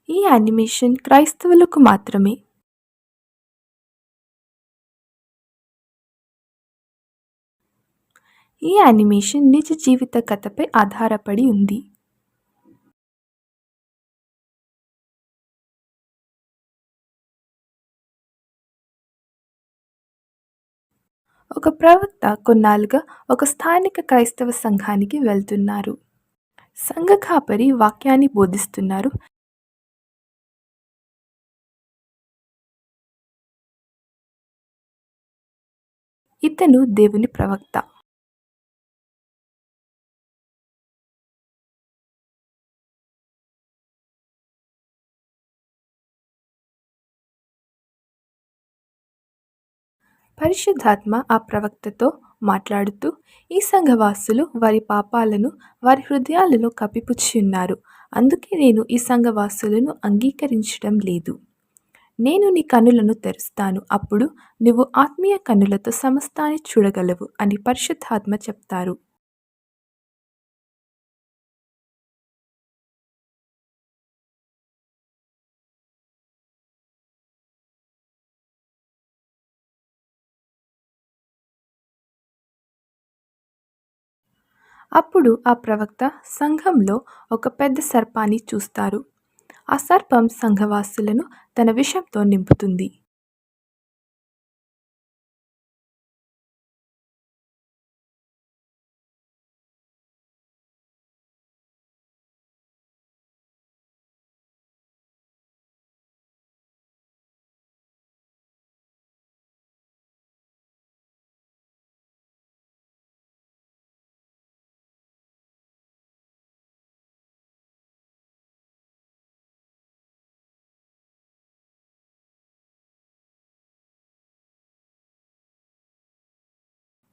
ఈ యానిమేషన్ క్రైస్తవులకు మాత్రమే. ఈ యానిమేషన్ నిజ జీవిత కథపై ఆధారపడి ఉంది. ఒక ప్రవక్త కొన్నాళ్లుగా ఒక స్థానిక క్రైస్తవ సంఘానికి వెళ్తున్నారు. సంఘ కాపరి వాక్యాన్ని బోధిస్తున్నారు. ఇతను దేవుని ప్రవక్త. పరిశుద్ధాత్మ ఆ ప్రవక్తతో మాట్లాడుతూ, ఈ సంఘవాసులు వారి పాపాలను వారి హృదయాలలో కప్పిపుచ్చున్నారు. అందుకే నేను ఈ సంఘవాసులను అంగీకరించడం లేదు. నేను నీ కన్నులను తెరుస్తాను. అప్పుడు నువ్వు ఆత్మీయ కన్నులతో సమస్తాన్ని చూడగలవు అని పరిశుద్ధాత్మ చెప్తారు. అప్పుడు ఆ ప్రవక్త సంఘంలో ఒక పెద్ద సర్పాన్ని చూస్తారు. ఆ సర్పం సంఘవాసులను తన విషంతో నింపుతుంది.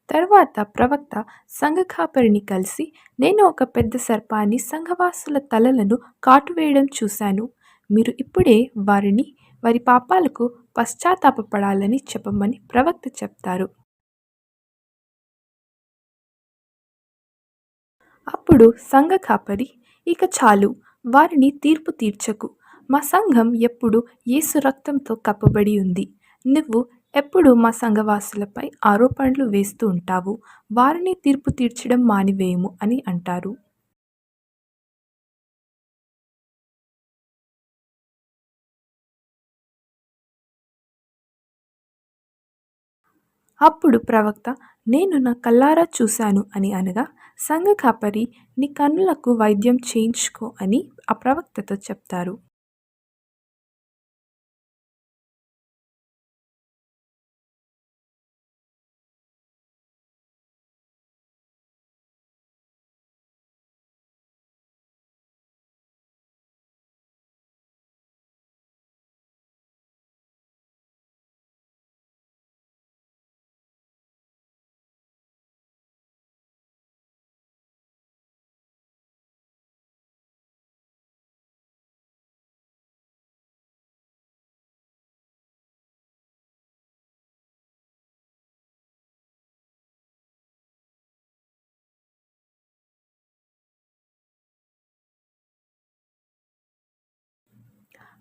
తరువాత ప్రవక్త సంఘ కాపరిని కలిసి, నేను ఒక పెద్ద సర్పాన్ని సంఘవాసుల తలలను కాటువేయడం చూశాను. మీరు ఇప్పుడే వారిని వారి పాపాలకు పశ్చాత్తాపపడాలని చెప్పమని ప్రవక్త చెప్తారు. అప్పుడు సంఘ కాపరి, ఇక చాలు, వారిని తీర్పు తీర్చకు. మా సంఘం ఎప్పుడూ యేసు రక్తంతో కప్పబడి ఉంది. నువ్వు ఎప్పుడూ మా సంఘవాసులపై ఆరోపణలు వేస్తూ ఉంటావు. వారిని తీర్పు తీర్చడం మానివేయము అని అంటారు. అప్పుడు ప్రవక్త, నేను నా కళ్ళారా చూశాను అని అనగా, సంఘ కాపరి, నీ కన్నులకు వైద్యం చేయించుకో అని ఆ ప్రవక్తతో చెప్తారు.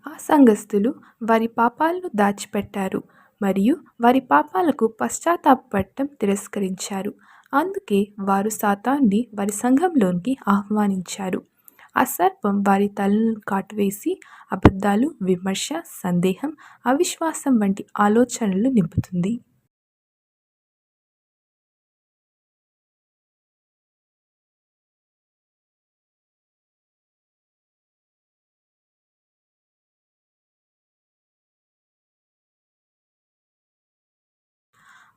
ఆ సంఘస్థులు వారి పాపాలను దాచిపెట్టారు మరియు వారి పాపాలకు పశ్చాత్తాపపడటం తిరస్కరించారు. అందుకే వారు సాతాన్ని వారి సంఘంలోనికి ఆహ్వానించారు. ఆ సర్పం వారి తలలను కాటువేసి అబద్ధాలు, విమర్శ, సందేహం, అవిశ్వాసం వంటి ఆలోచనలు నింపుతుంది.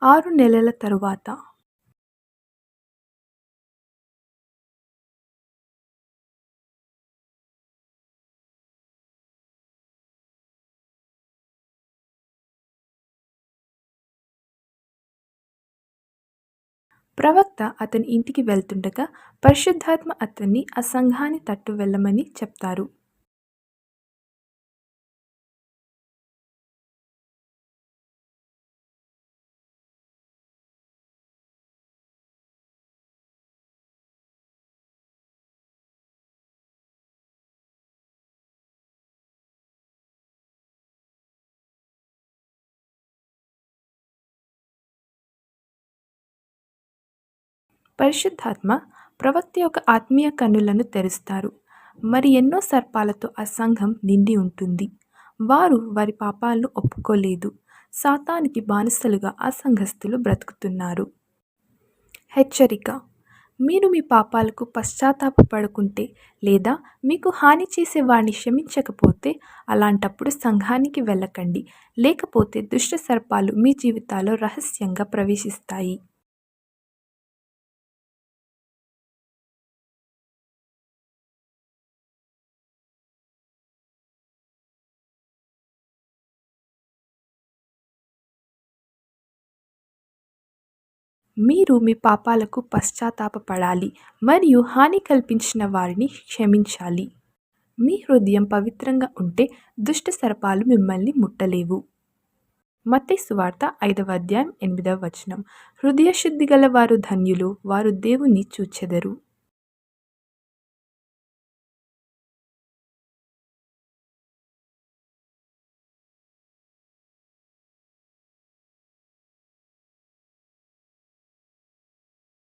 6 నెలల తరువాత ప్రవక్త అతని ఇంటికి వెళ్తుండగా పరిశుద్ధాత్మ అతన్ని ఆ సంఘాన్ని తట్టు వెళ్ళమని చెప్తారు. పరిశుద్ధాత్మ ప్రవక్త యొక్క ఆత్మీయ కన్నులను తెరుస్తారు. మరి ఎన్నో సర్పాలతో ఆ సంఘం నిండి ఉంటుంది. వారు వారి పాపాలను ఒప్పుకోలేదు. సాతానికి బానిసలుగా ఆ సంఘస్థులు బ్రతుకుతున్నారు. హెచ్చరిక: మీరు మీ పాపాలకు పశ్చాత్తాపపడకుంటే లేదా మీకు హాని చేసే వారిని క్షమించకపోతే అలాంటప్పుడు సంఘానికి వెళ్ళకండి. లేకపోతే దుష్ట సర్పాలు మీ జీవితాల్లో రహస్యంగా ప్రవేశిస్తాయి. మీరు మీ పాపాలకు పశ్చాత్తాపపడాలి మరియు హాని కల్పించిన వారిని క్షమించాలి. మీ హృదయం పవిత్రంగా ఉంటే దుష్ట సర్పాలు మిమ్మల్ని ముట్టలేవు. మత్తయి సువార్త 5వ అధ్యాయం 8వ వచనం. హృదయ శుద్ధి గల వారు ధన్యులు, వారు దేవుని చూచెదరు.